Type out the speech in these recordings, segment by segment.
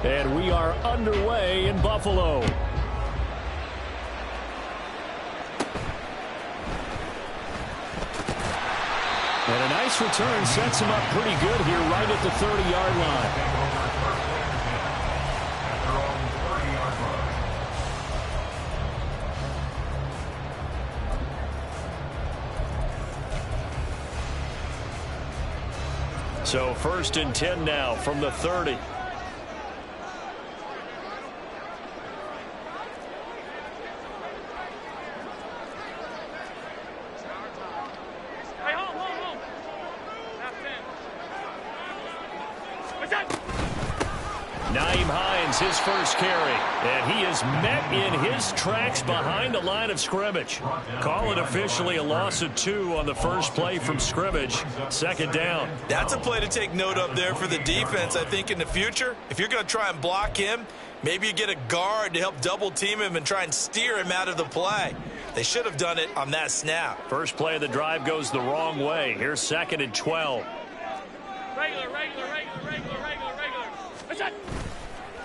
And we are underway in Buffalo. And a nice return sets him up pretty good here right at the 30-yard line. So 1st and 10 now from the 30. Nyheim Hines, his first carry, and he is met in his tracks behind the line of scrimmage. Call it officially a loss of 2 on the first play from scrimmage. 2nd down. That's a play to take note of there for the defense. I think in the future, if you're going to try and block him, maybe you get a guard to help double team him and try and steer him out of the play. They should have done it on that snap. First play of the drive goes the wrong way. Here's 2nd and 12. Regular. What's that?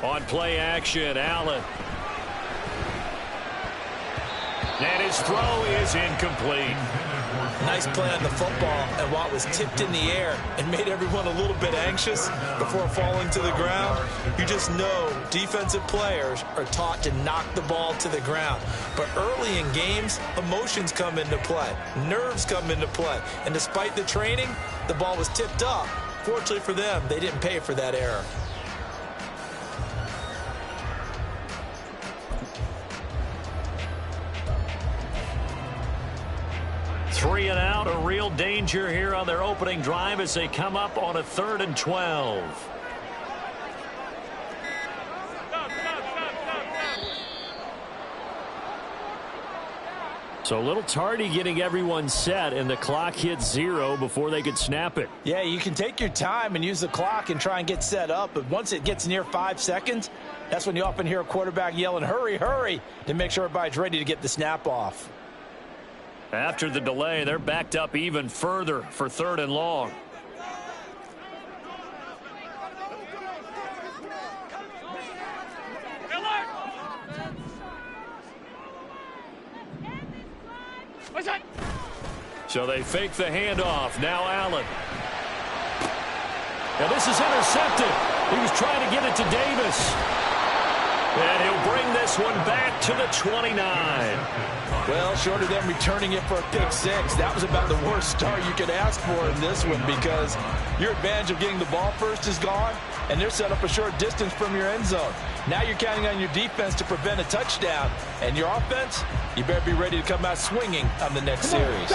On play action, Allen. And his throw is incomplete. Nice play on the football, and while it was tipped in the air and made everyone a little bit anxious before falling to the ground, you just know defensive players are taught to knock the ball to the ground. But early in games, emotions come into play. Nerves come into play. And despite the training, the ball was tipped up. Fortunately for them, they didn't pay for that error. Three and out, a real danger here on their opening drive as they come up on a 3rd and 12. So a little tardy getting everyone set, and the clock hit 0 before they could snap it. Yeah, you can take your time and use the clock and try and get set up, but once it gets near 5 seconds, that's when you often hear a quarterback yelling, hurry, hurry, to make sure everybody's ready to get the snap off. After the delay, they're backed up even further for 3rd and long. So they fake the handoff. Now Allen. And this is intercepted. He was trying to get it to Davis. And he'll bring this one back to the 29. Well, short of them returning it for a pick 6, that was about the worst start you could ask for in this one, because your advantage of getting the ball first is gone, and they're set up a short distance from your end zone. Now you're counting on your defense to prevent a touchdown, and your offense, you better be ready to come out swinging on the next series.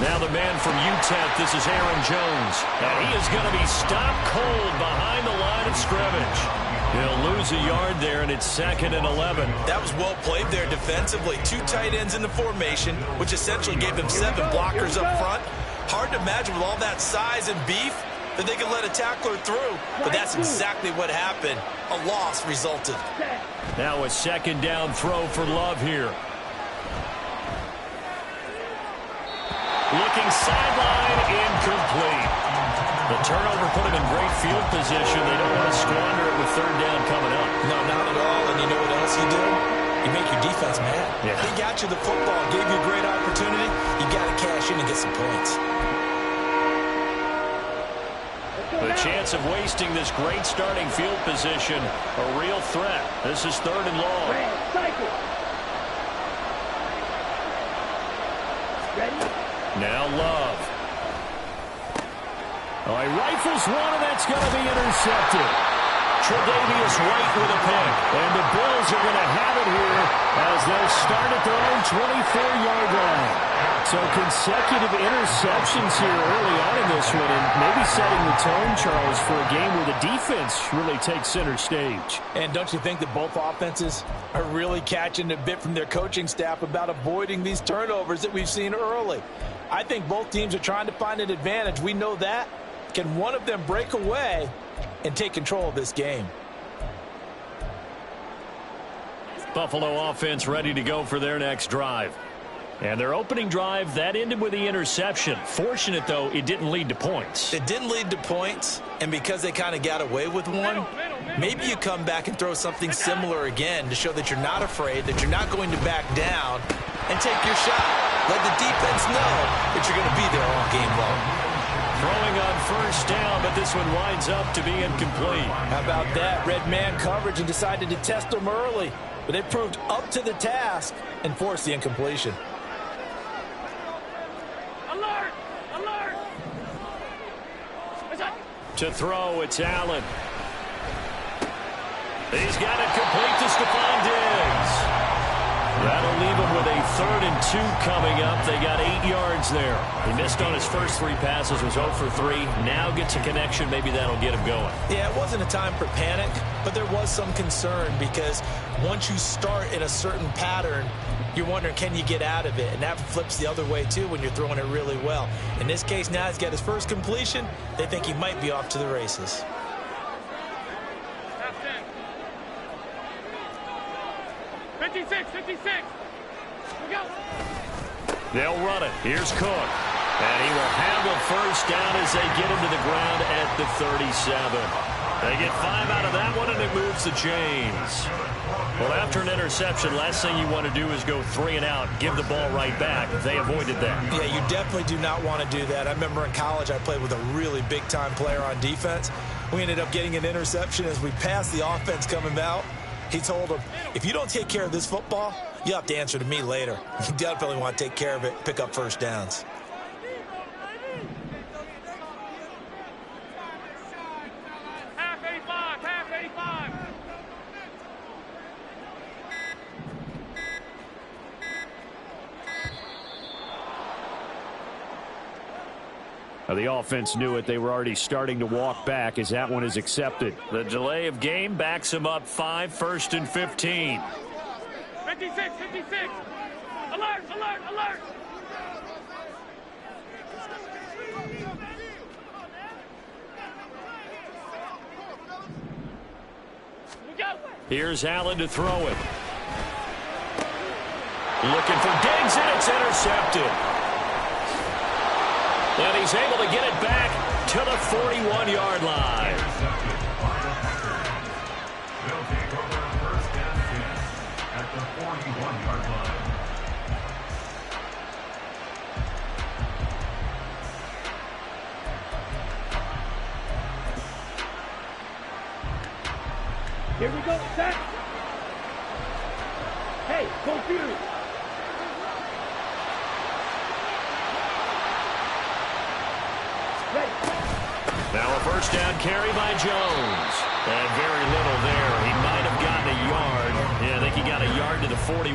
Now the man from UTEP, this is Aaron Jones. And he is going to be stopped cold behind the line of scrimmage. He'll lose a yard there, and it's 2nd and 11. That was well played there defensively. 2 tight ends in the formation, which essentially gave them 7 blockers up front. Hard to imagine with all that size and beef that they could let a tackler through. But that's exactly what happened. A loss resulted. Now a 2nd down throw for Love here. Looking sideline, incomplete. The turnover put him in great field position. They don't want to squander it with 3rd down coming up. No, not at all. And you know what else you do? You make your defense mad. Yeah. They got you the football, gave you a great opportunity. You got to cash in and get some points. The chance of wasting this great starting field position, a real threat. This is 3rd and long. Now Love. Oh, he rifles one, and that's going to be intercepted. Tre'Davious White with a pick. And the Bills are going to have it here as they'll start at their own 24-yard line. So consecutive interceptions here early on in this one, and maybe setting the tone, Charles, for a game where the defense really takes center stage. And don't you think that both offenses are really catching a bit from their coaching staff about avoiding these turnovers that we've seen early? I think both teams are trying to find an advantage. We know that. Can one of them break away and take control of this game? Buffalo offense ready to go for their next drive. And their opening drive, that ended with the interception. Fortunate, though, it didn't lead to points. It didn't lead to points, and because they kind of got away with one, maybe you come back and throw something similar again to show that you're not afraid, that you're not going to back down, and take your shot. Let the defense know that you're going to be there all game long. Throwing on first down, but this one winds up to be incomplete. How about that? Red man coverage and decided to test them early. But they proved up to the task and forced the incompletion. Alert! Alert! To throw, it's Allen. He's got it complete to Stephon Diggs. That'll leave him with a 3rd and 2 coming up. They got 8 yards there. He missed on his first 3 passes, was 0 for 3. Now gets a connection. Maybe that'll get him going. Yeah, it wasn't a time for panic, but there was some concern because once you start in a certain pattern, you're wondering, can you get out of it? And that flips the other way, too, when you're throwing it really well. In this case, now he's got his first completion. They think he might be off to the races. 56, 56. We go. They'll run it. Here's Cook. And he will handle first down as they get him to the ground at the 37. They get 5 out of that one, and it moves the chains. Well, after an interception, last thing you want to do is go 3 and out, give the ball right back. They avoided that. Yeah, you definitely do not want to do that. I remember in college I played with a really big-time player on defense. We ended up getting an interception as we passed the offense coming out. He told him, if you don't take care of this football, you'll have to answer to me later. You definitely want to take care of it, pick up first downs. Half 85, half 85. Now, the offense knew it. They were already starting to walk back as that one is accepted. The delay of game backs them up 5, 1st and 15. 56, 56. Alert, alert, alert. We go. Here's Allen to throw it. Looking for Diggs, and it's intercepted. And he's able to get it back to the 41-yard line. They'll take over on first and 10 at the 41-yard line. Here we go, set. Hey, confused. Now a first down carry by Jones. And very little there. He might have gotten a yard. Yeah, I think he got a yard to the 41.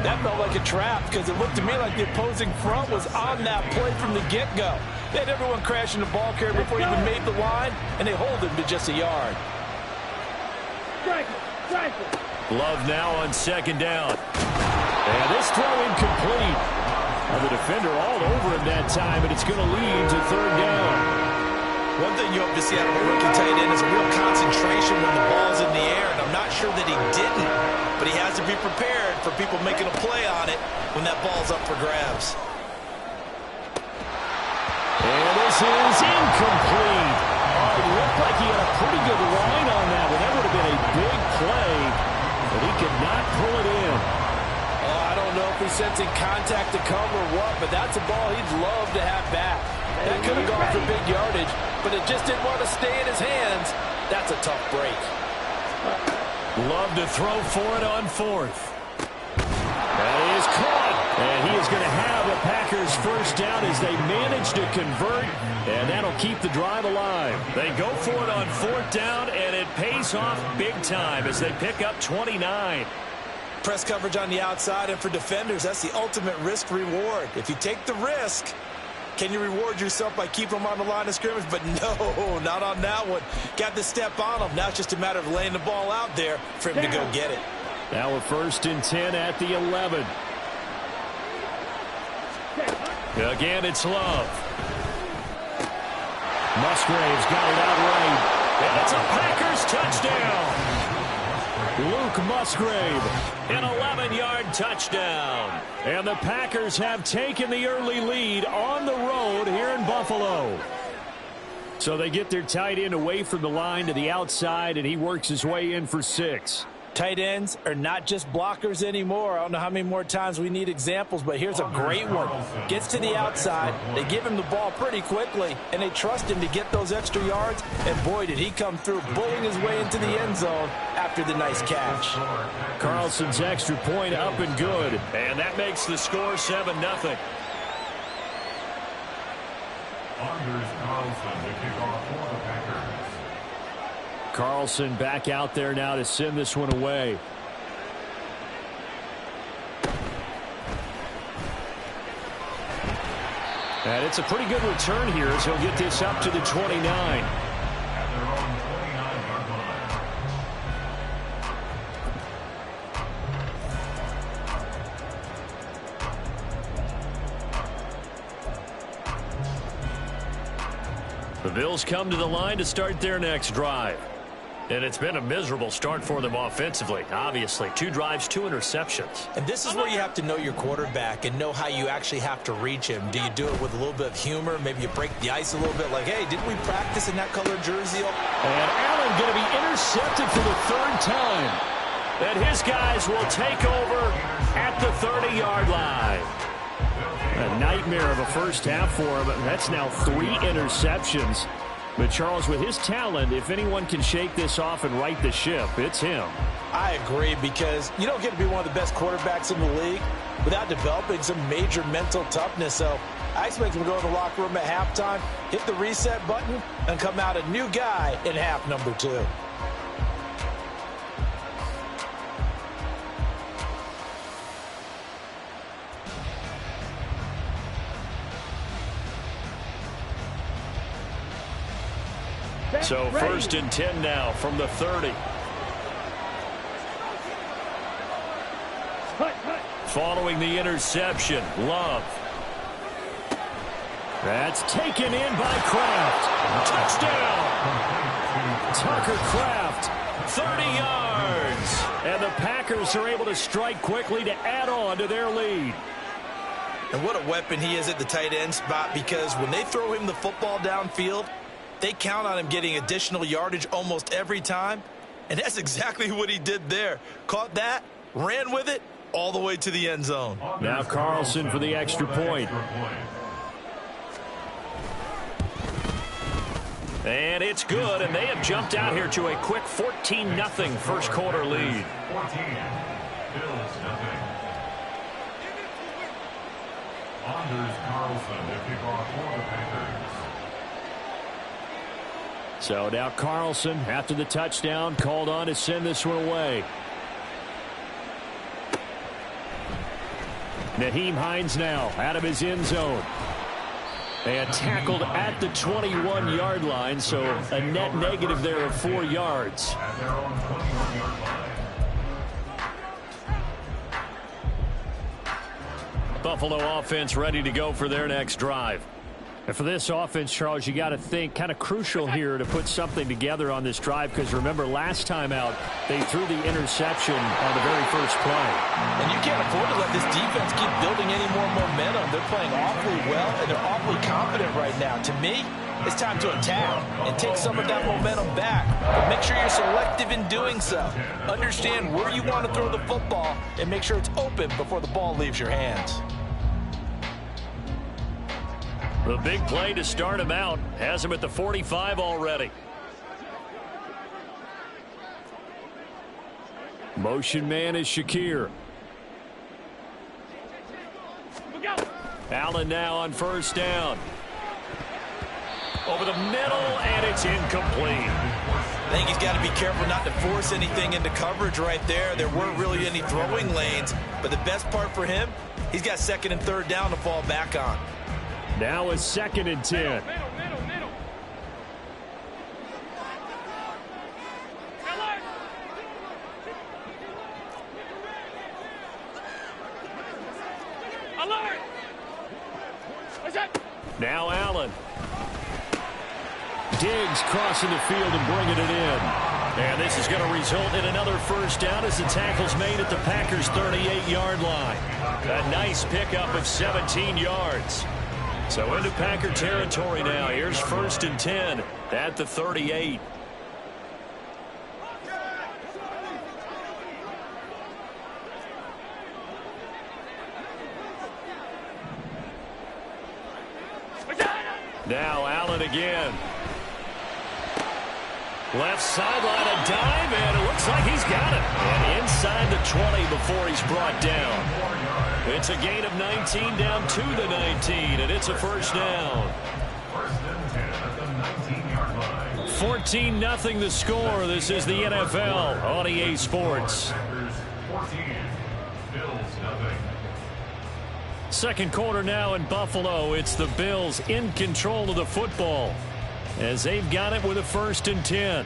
That felt like a trap because it looked to me like the opposing front was on that play from the get-go. They had everyone crashing the ball carrier before he even made the line, and they hold him to just a yard. Love now on 2nd down. And this throw incomplete. The defender all over him that time, and it's going to lead to 3rd down. One thing you hope to see out of a rookie tight end is a real concentration when the ball's in the air, and I'm not sure that he didn't, but he has to be prepared for people making a play on it when that ball's up for grabs. And this is incomplete. It looked like he had a pretty good line on that one. That would have been a big play, but he could not pull it in. I don't know if he's sensing contact to come or what, but that's a ball he'd love to have back. That could have gone for big yardage, but it just didn't want to stay in his hands. That's a tough break. Love to throw for it on 4th. That is caught. And he is going to have a Packers first down as they manage to convert, and that'll keep the drive alive. They go for it on 4th down, and it pays off big time as they pick up 29. Press coverage on the outside, and for defenders, that's the ultimate risk-reward. If you take the risk, can you reward yourself by keeping them on the line of scrimmage? But no, not on that one. Got to step on them. Now it's just a matter of laying the ball out there for him to go get it. Now a 1st and 10 at the 11. Again, it's Love. Musgrave's got it outright. And it's a Packers touchdown. Luke Musgrave, an 11-yard touchdown. And the Packers have taken the early lead on the road here in Buffalo. So they get their tight end away from the line to the outside, and he works his way in for 6. Tight ends are not just blockers anymore. I don't know how many more times we need examples, but here's a great one. Gets to the outside, they give him the ball pretty quickly, and they trust him to get those extra yards, and boy, did he come through, bullying his way into the end zone after the nice catch. Carlson's extra point up and good, and that makes the score 7-0. Anders Carlson, the kickoff for the Packers. Carlson back out there now to send this one away. And it's a pretty good return here as he'll get this up to the 29. At their own 29-yard line. The Bills come to the line to start their next drive. And it's been a miserable start for them offensively. Obviously, 2 drives, 2 interceptions. And this is where you have to know your quarterback and know how you actually have to reach him. Do you do it with a little bit of humor? Maybe you break the ice a little bit like, hey, didn't we practice in that color jersey? And Allen going to be intercepted for the 3rd time. And his guys will take over at the 30-yard line. A nightmare of a first half for him. That's now 3 interceptions. But, Charles, with his talent, if anyone can shake this off and right the ship, it's him. I agree, because you don't get to be one of the best quarterbacks in the league without developing some major mental toughness. So I expect him to go in the locker room at halftime, hit the reset button, and come out a new guy in half number 2. So 1st and 10 now from the 30. Following the interception, Love. That's taken in by Kraft. Touchdown! Tucker Kraft, 30 yards. And the Packers are able to strike quickly to add on to their lead. And what a weapon he is at the tight end spot, because when they throw him the football downfield, they count on him getting additional yardage almost every time. And that's exactly what he did there. Caught that, ran with it, all the way to the end zone. Now Carlson for the extra point. And it's good, and they have jumped out here to a quick 14-0 first quarter lead. 14, Bills nothing. Anders Carlson, the kickoff for the Packers. So now Carlson, after the touchdown, called on to send this one away. Nyheim Hines now out of his end zone. And tackled at the 21-yard line, so a net negative there of 4 yards. At their own 21-yard line. Buffalo offense ready to go for their next drive. And for this offense, Charles, you got to think kind of crucial here to put something together on this drive, because remember last time out they threw the interception on the very first play. And you can't afford to let this defense keep building any more momentum. They're playing awfully well, and they're awfully confident right now. To me, it's time to attack and take some of that momentum back. But make sure you're selective in doing so. Understand where you want to throw the football and make sure it's open before the ball leaves your hands. The big play to start him out has him at the 45 already. Motion man is Shakir. Allen now on first down. Over the middle, and it's incomplete. I think he's got to be careful not to force anything into coverage right there. There weren't really any throwing lanes, but the best part for him, he's got 2nd and 3rd down to fall back on. Now a 2nd and 10. Middle. Alert! What's that? Now Allen. Diggs crossing the field and bringing it in. And this is going to result in another first down as the tackle's made at the Packers' 38-yard line. A nice pickup of 17 yards. So into Packer territory now. Here's 1st and 10 at the 38. Now Allen again. Left sideline, a dive, and it looks like he's got it. And inside the 20 before he's brought down. It's a gain of 19 down to the 19, and it's a first down. 14-0 the score. This is the NFL on EA Sports. Second quarter now in Buffalo. It's the Bills in control of the football as they've got it with a 1st and 10.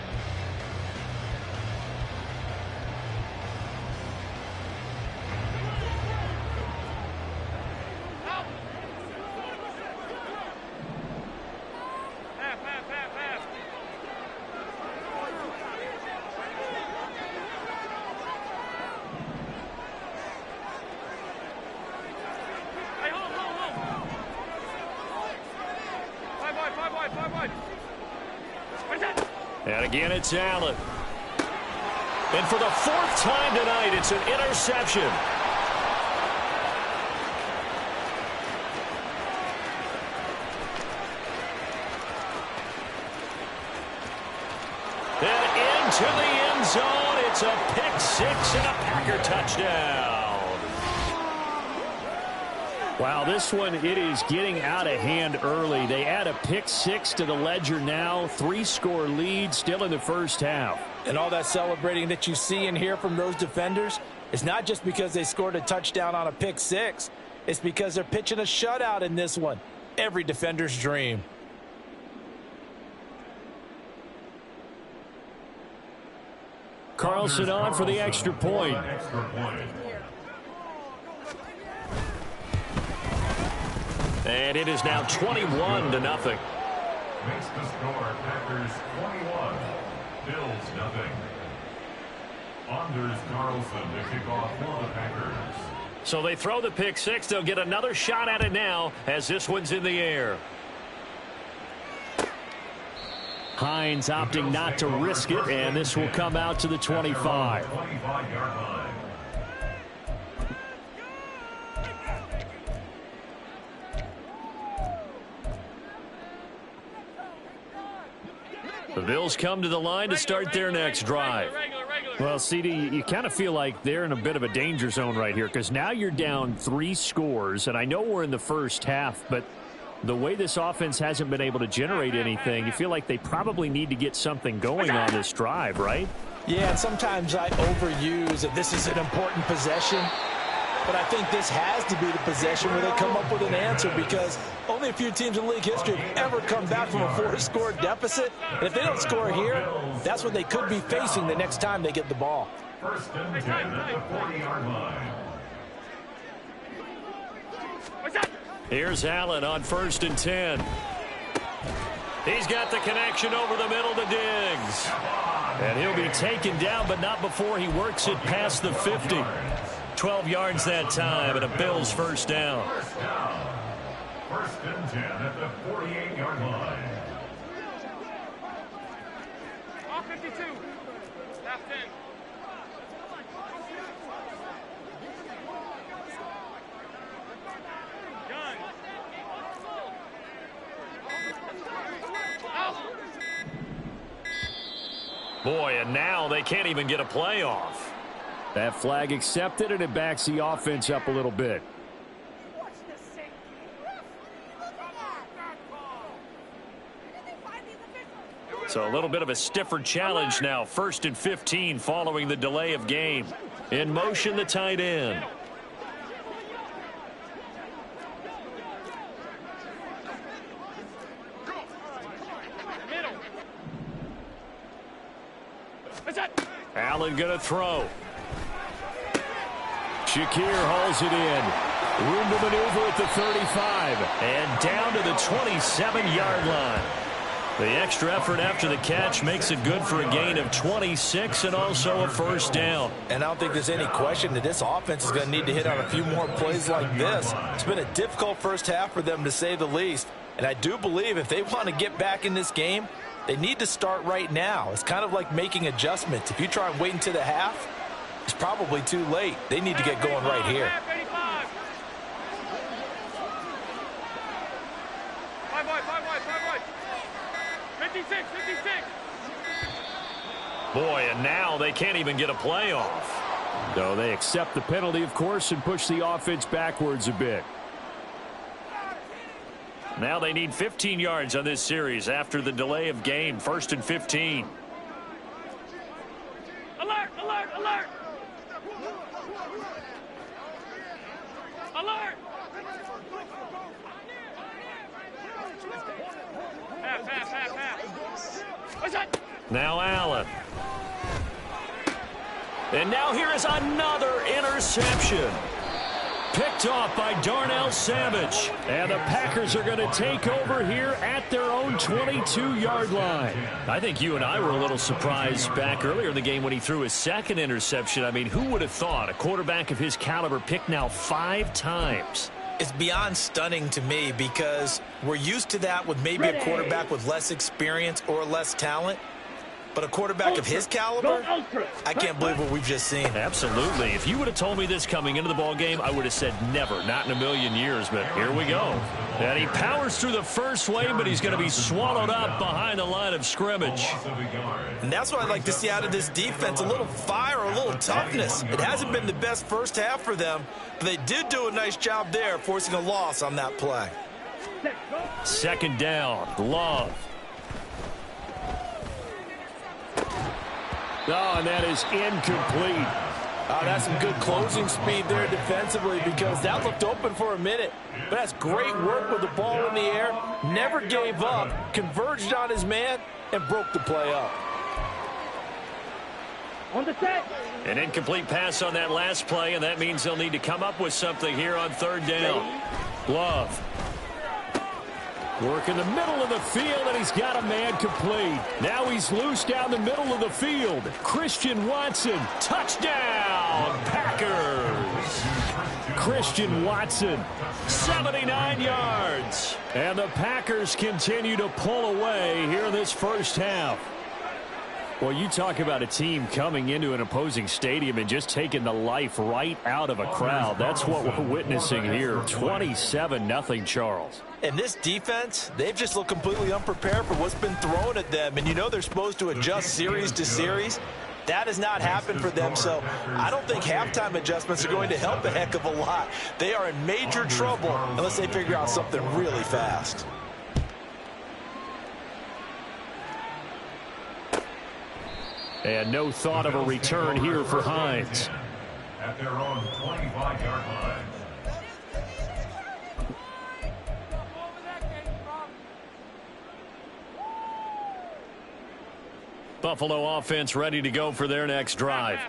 And again, it's Allen. And for the 4th time tonight, it's an interception. And into the end zone. It's a pick 6 and a Packer touchdown. Wow, this one, it is getting out of hand early. They add a pick 6 to the ledger now. 3-score lead still in the first half. And all that celebrating that you see and hear from those defenders is not just because they scored a touchdown on a pick 6. It's because they're pitching a shutout in this one. Every defender's dream. Carlson on for the extra point. And it is now 21-0. Makes the score Packers 21, Bills 0. Anders Carlson to kick off for the Packers. So they throw the pick 6. They'll get another shot at it now as this one's in the air. Hines opting not to risk it, and this will come out to the 25. 25-yard line. The Bills come to the line to start their next drive. Well, CD, you kind of feel like they're in a bit of a danger zone right here because now you're down 3 scores, and I know we're in the first half, but the way this offense hasn't been able to generate anything, you feel like they probably need to get something going on this drive, right? Yeah, and sometimes I overuse that this is an important possession. But I think this has to be the possession where they come up with an answer because only a few teams in league history have ever come back from a 4-score deficit. And if they don't score here, that's what they could be facing the next time they get the ball. 1st and 10 at the 40-yard line. Here's Allen on 1st and 10. He's got the connection over the middle to Diggs. And he'll be taken down, but not before he works it past the 50. 12 yards that time, and a Bills first down. 1st and 10 at the 48-yard line. All 52. Half 10. Gun. Boy, and now they can't even get a play off. That flag accepted, and it backs the offense up a little bit. So a little bit of a stiffer challenge now. 1st and 15 following the delay of game. In motion, the tight end. Allen going to throw. Shakir hauls it in. Room to maneuver at the 35. And down to the 27-yard line. The extra effort after the catch makes it good for a gain of 26 and also a first down. And I don't think there's any question that this offense is going to need to hit on a few more plays like this. It's been a difficult first half for them, to say the least. And I do believe if they want to get back in this game, they need to start right now. It's kind of like making adjustments. If you try and wait until the half, it's probably too late. They need to get going right here. 56, 56. Boy, and now they can't even get a play off. So they accept the penalty, of course, and push the offense backwards a bit. Now they need 15 yards on this series after the delay of game. 1st and 15. Alert, alert, alert. Alert. Half. Now Allen. And now here is another interception. Picked off by Darnell Savage. And the Packers are going to take over here at their own 22-yard line. I think you and I were a little surprised back earlier in the game when he threw his second interception. I mean, who would have thought a quarterback of his caliber picked now 5 times? It's beyond stunning to me because we're used to that with maybe a quarterback with less experience or less talent. But a quarterback of his caliber, I can't believe what we've just seen. Absolutely. If you would have told me this coming into the ball game, I would have said never, not in a million years. But here we go. And he powers through the first wave, but he's going to be swallowed up behind the line of scrimmage. And that's what I'd like to see out of this defense, a little fire, a little toughness. It hasn't been the best first half for them, but they did do a nice job there, forcing a loss on that play. 2nd down, Love. Oh, and that is incomplete. That's some good closing speed there defensively because that looked open for a minute. But that's great work with the ball in the air. Never gave up, converged on his man, and broke the play up. On the set. An incomplete pass on that last play, and that means they'll need to come up with something here on 3rd down. Love. Work in the middle of the field, and he's got a man complete. Now he's loose down the middle of the field. Christian Watson, touchdown, Packers. Christian Watson, 79 yards. And the Packers continue to pull away here in this first half. Well, you talk about a team coming into an opposing stadium and just taking the life right out of a crowd. That's what we're witnessing here. 27-0, Charles. And this defense, they've just looked completely unprepared for what's been thrown at them. And you know they're supposed to adjust series to series. That has not happened for them, so I don't think halftime adjustments are going to help a heck of a lot. They are in major trouble unless they figure out something really fast. And no thought of a return here for Hines. At their own 25-yard line. Buffalo offense ready to go for their next drive.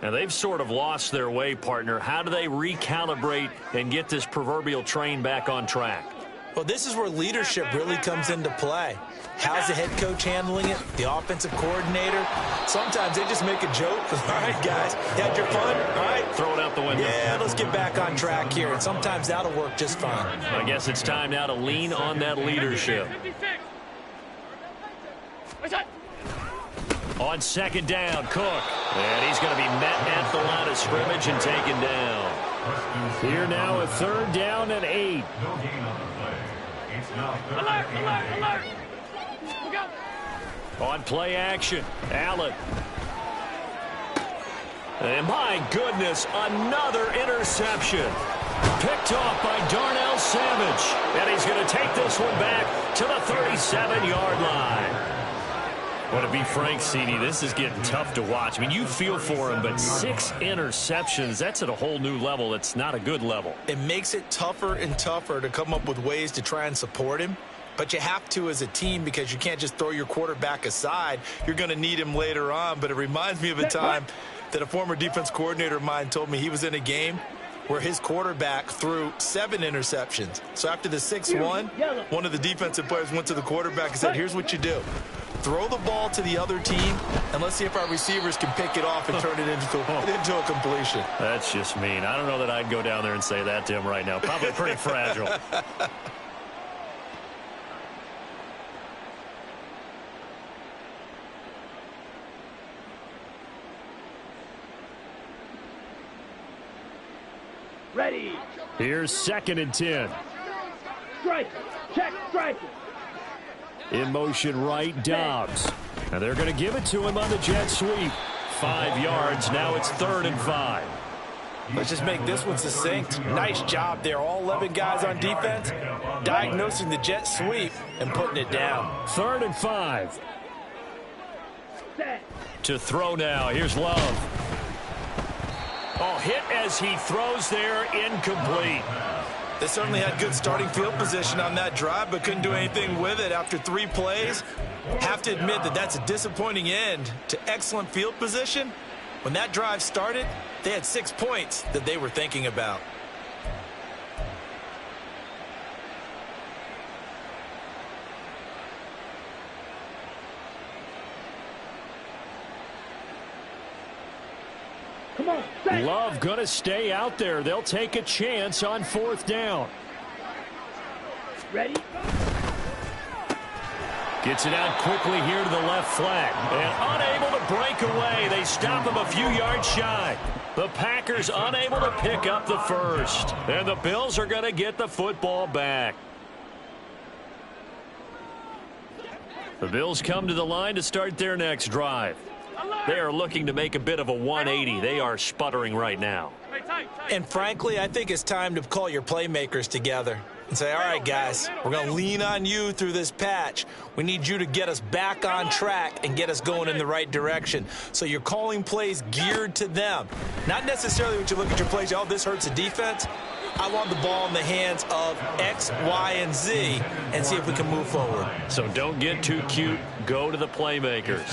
Now they've sort of lost their way, partner. How do they recalibrate and get this proverbial train back on track? Well, this is where leadership really comes into play. How's the head coach handling it? The offensive coordinator? Sometimes they just make a joke. All right, guys, you had your fun? All right. Throw it out the window. Yeah, let's get back on track here. And sometimes that'll work just fine. I guess it's time now to lean on that leadership. 56. What's that? On 2nd down, Cook. And he's going to be met at the line of scrimmage and taken down. Here now a 3rd down and 8. No gain on the play. It's now 3rd Alert, and alert, 8. alert. Look out. On play action, Allen. And my goodness, another interception. Picked off by Darnell Savage. And he's going to take this one back to the 37-yard line. Well, to be frank, CD, this is getting tough to watch. I mean, you feel for him, but 6 interceptions, that's at a whole new level. It's not a good level. It makes it tougher and tougher to come up with ways to try and support him. But you have to as a team because you can't just throw your quarterback aside. You're going to need him later on. But it reminds me of a time that a former defense coordinator of mine told me he was in a game where his quarterback threw 7 interceptions. So after the 6th one of the defensive players went to the quarterback and said, here's what you do. Throw the ball to the other team, and let's see if our receivers can pick it off and turn it into a completion. That's just mean. I don't know that I'd go down there and say that to him right now. Probably pretty fragile. Ready. Here's 2nd and 10. Strike. Check. Strike. In motion right, Dobbs. And they're going to give it to him on the jet sweep. 5 yards. Now it's 3rd and 5. Let's just make this one succinct. Nice job there. All 11 guys on defense diagnosing the jet sweep and putting it down. 3rd and 5. Set. To throw now. Here's Love. Oh, hit as he throws there, incomplete. They certainly had good starting field position on that drive, but couldn't do anything with it after 3 plays. Have to admit that that's a disappointing end to excellent field position. When that drive started, they had 6 points that they were thinking about. Come on. Set. Love going to stay out there. They'll take a chance on 4th down. Ready. Gets it out quickly here to the left flat. And unable to break away. They stop him a few yards shy. The Packers unable to pick up the first. And the Bills are going to get the football back. The Bills come to the line to start their next drive. They are looking to make a bit of a 180. They are sputtering right now. And frankly, I think it's time to call your playmakers together and say, all right, guys, we're going to lean on you through this patch. We need you to get us back on track and get us going in the right direction. So you're calling plays geared to them. Not necessarily when you look at your plays, oh, this hurts the defense. I want the ball in the hands of X, Y, and Z and see if we can move forward. So don't get too cute. Go to the playmakers.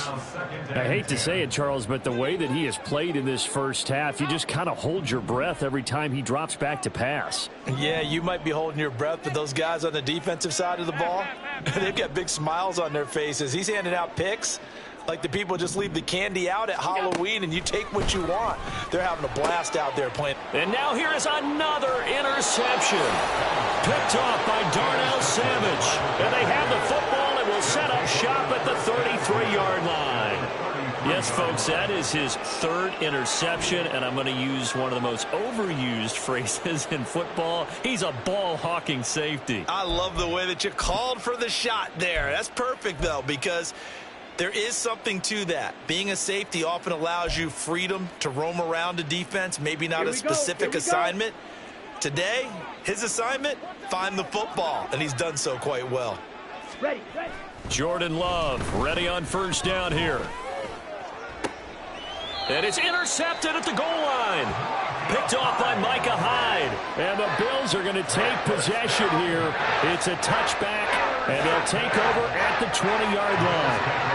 I hate to say it, Charles, but the way that he has played in this first half, you just kind of hold your breath every time he drops back to pass. Yeah, you might be holding your breath, but those guys on the defensive side of the ball, they've got big smiles on their faces. He's handing out picks like the people just leave the candy out at Halloween and you take what you want. They're having a blast out there playing. And now here is another interception. Picked off by Darnell Savage. And they have the football and will set up shop at the 33-yard line. Yes, folks, that is his 3rd interception, and I'm going to use one of the most overused phrases in football. He's a ball-hawking safety. I love the way that you called for the shot there. That's perfect, though, because there is something to that. Being a safety often allows you freedom to roam around a defense, maybe not a specific assignment. Today, his assignment, find the football, and he's done so quite well. Ready. Jordan Love ready on 1st down here. And it's intercepted at the goal line. Picked off by Micah Hyde. And the Bills are going to take possession here. It's a touchback, and they'll take over at the 20-yard line.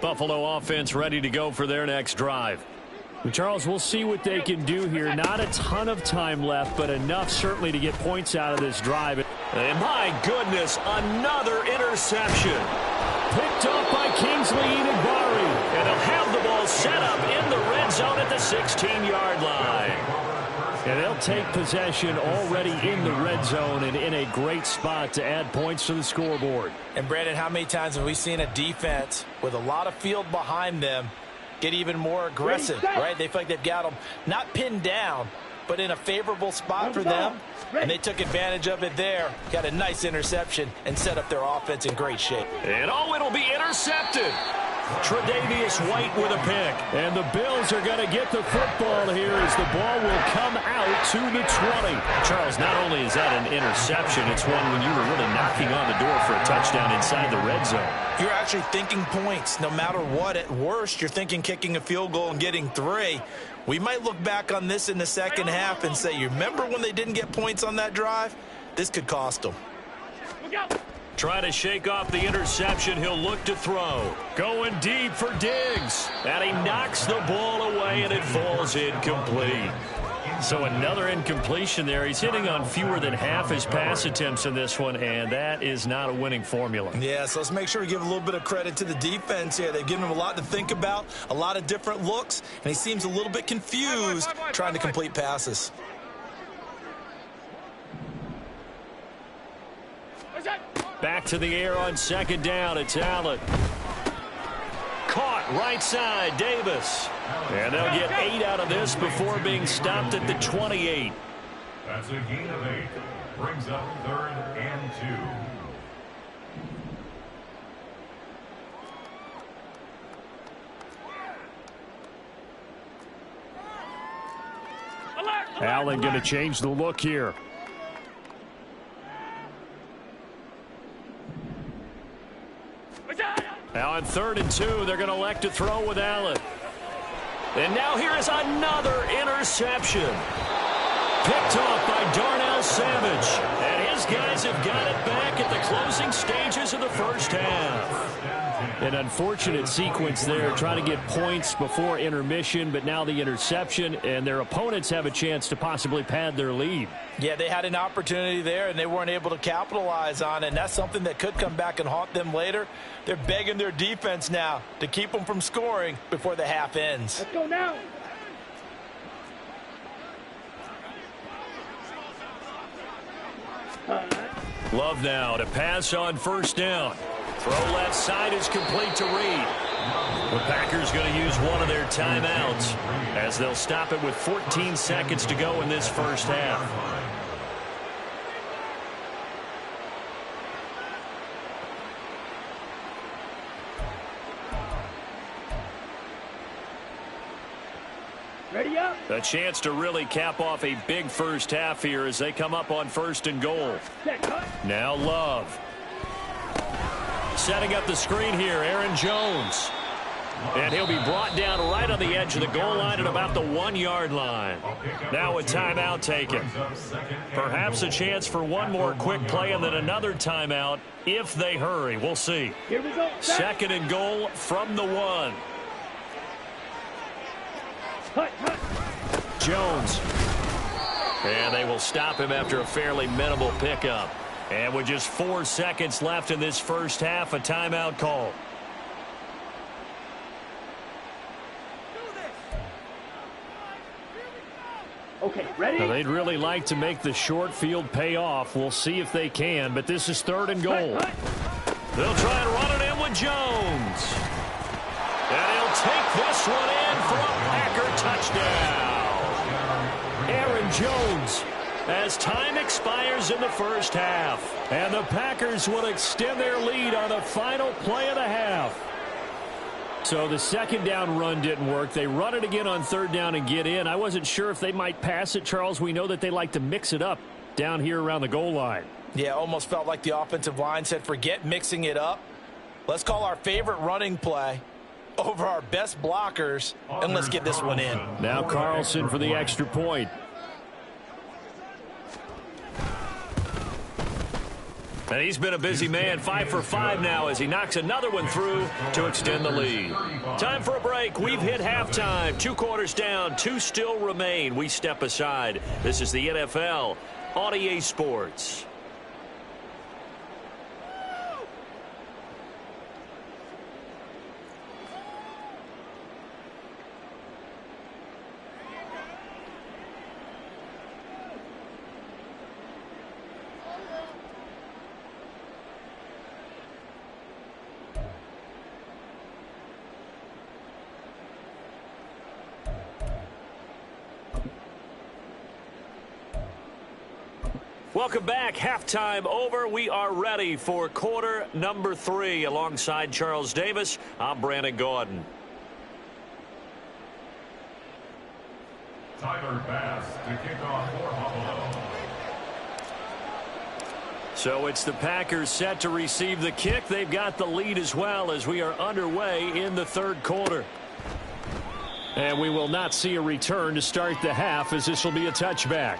Buffalo offense ready to go for their next drive. Charles, we'll see what they can do here. Not a ton of time left, but enough certainly to get points out of this drive. And my goodness, another interception. Picked off by Kingsley Enagbare. And they'll have the ball set up in the red zone at the 16-yard line. And they'll take possession already in the red zone and in a great spot to add points to the scoreboard. And, Brandon, how many times have we seen a defense with a lot of field behind them get even more aggressive, right? They feel like they've got them not pinned down, but in a favorable spot for them. And they took advantage of it there. Got a nice interception and set up their offense in great shape. And, oh, it'll be intercepted. Tre'Davious White with a pick. And the Bills are going to get the football here as the ball will come out to the 20. Charles, not only is that an interception, it's one when you were really knocking on the door for a touchdown inside the red zone. You're actually thinking points no matter what. At worst, you're thinking kicking a field goal and getting 3. We might look back on this in the second half and say, you remember when they didn't get points on that drive? This could cost them. Trying to shake off the interception. He'll look to throw. Going deep for Diggs. And he knocks the ball away, and it falls incomplete. So another incompletion there. He's hitting on fewer than half his pass attempts in this one, and that is not a winning formula. Yeah, so let's make sure we give a little bit of credit to the defense here. They've given him a lot to think about, a lot of different looks, and he seems a little bit confused trying to complete passes. Back to the air on second down. It's Allen. Caught right side, Davis. And they'll get 8 out of this before being stopped at the 28. That's a gain of 8. Brings up 3rd and 2. Allen going to change the look here. Now on 3rd and 2, they're going to elect to throw with Allen. And now here is another interception. Picked off by Darnell Savage. And his guys have got it back at the closing stages of the first half. An unfortunate sequence there, trying to get points before intermission, but now the interception, and their opponents have a chance to possibly pad their lead. Yeah, they had an opportunity there, and they weren't able to capitalize on it, and that's something that could come back and haunt them later. They're begging their defense now to keep them from scoring before the half ends. Let's go now. Love now to pass on first down. Throw left side is complete to Reed. The Packers going to use one of their timeouts as they'll stop it with 14 seconds to go in this first half. Ready up. A chance to really cap off a big first half here as they come up on 1st and goal. Set, cut. Now Love. Setting up the screen here, Aaron Jones. And he'll be brought down right on the edge of the goal line at about the 1-yard line. Now a timeout taken. Perhaps a chance for one more quick play and then another timeout if they hurry. We'll see. Here we go. Set. 2nd and goal from the 1. Cut, cut. Jones. And they will stop him after a fairly minimal pickup. And with just 4 seconds left in this first half, a timeout call. Okay, ready? Now they'd really like to make the short field pay off. We'll see if they can, but this is 3rd and goal. Cut, cut. They'll try and run it in with Jones. And he'll take this one in for a Packer touchdown. Aaron Jones, as time expires in the first half. And the Packers will extend their lead on the final play of the half. So the 2nd down run didn't work. They run it again on 3rd down and get in. I wasn't sure if they might pass it, Charles. We know that they like to mix it up down here around the goal line. Yeah, almost felt like the offensive line said, forget mixing it up. Let's call our favorite running play over our best blockers, and let's get this one in. Now Carlson for the extra point. And he's been a busy man, 5 for 5 now as he knocks another one through to extend the lead. Time for a break. We've hit halftime. 2 quarters down, 2 still remain. We step aside. This is the NFL on EA Sports. Welcome back. Halftime over. We are ready for quarter number 3. Alongside Charles Davis, I'm Brandon Gaudin. Tyler Bass to kick off for Buffalo. So it's the Packers set to receive the kick. They've got the lead as well as we are underway in the 3rd quarter. And we will not see a return to start the half, as this will be a touchback.